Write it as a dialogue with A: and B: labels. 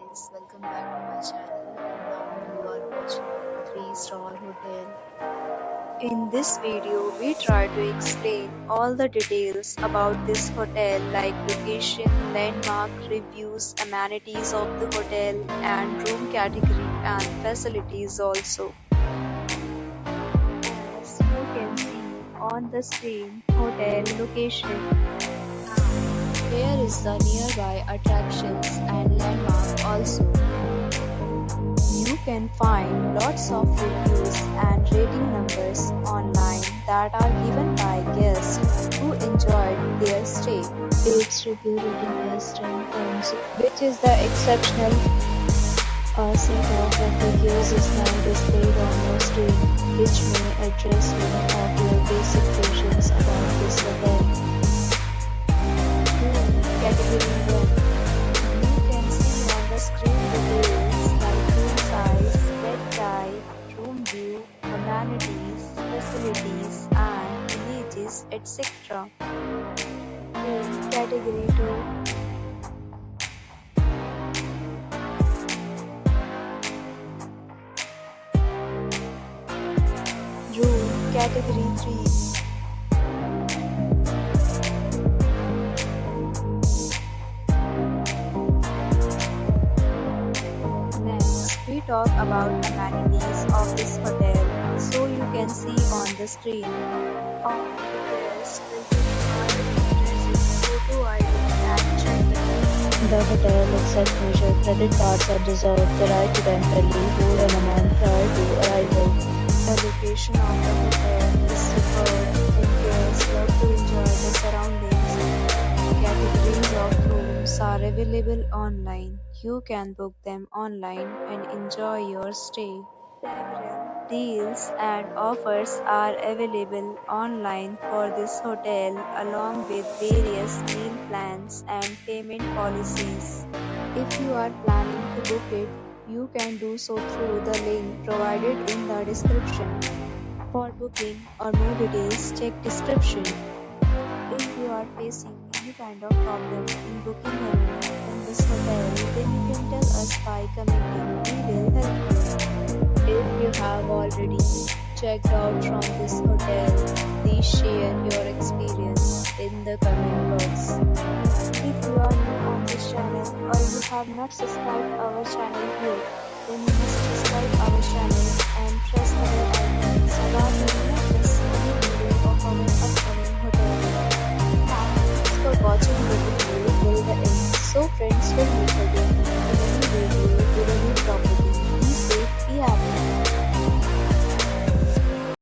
A: guys, welcome back to my channel. Now you are watching a 3-star hotel. In this video, we try to explain all the details about this hotel like location, landmark, reviews, amenities of the hotel and room category and facilities also. As you can see on the screen, hotel location. Here is the nearby attractions and landmark also. You can find lots of reviews and rating numbers online that are given by guests who enjoyed their stay. Its review rating is 10 points, which is the exceptional. A set of reviews is now displayed on your screen, which may address many of your basic questions about this hotel. Category 1. You can see on the screen details like room size, bed type, room view, amenities, facilities, and images, etc. Category 2. Room Category 3. We talk about amenities of this hotel, so you can see on the screen. All hotels will require photo ID and check-in. The hotel accepts major credit cards and reserves the right to temporarily hold an amount prior to arrival. The location of the hotel is superb and guests love to enjoy the surroundings. Categories of rooms are available online. You can book them online and enjoy your stay. Several deals and offers are available online for this hotel along with various meal plans and payment policies. If you are planning to book it, you can do so through the link provided in the description. For booking or more details, check description. If you are facing any kind of problem in booking a room in this hotel, then you can tell us by commenting. We will help you. If you have already checked out from this hotel, please share your experience in the comment box. If you are new on this channel or you have not subscribed our channel yet, then you must subscribe our channel and press the bell icon so that you will not miss any video of our upcoming hotel. Thanks for watching the video till the end. So friends, will meet again.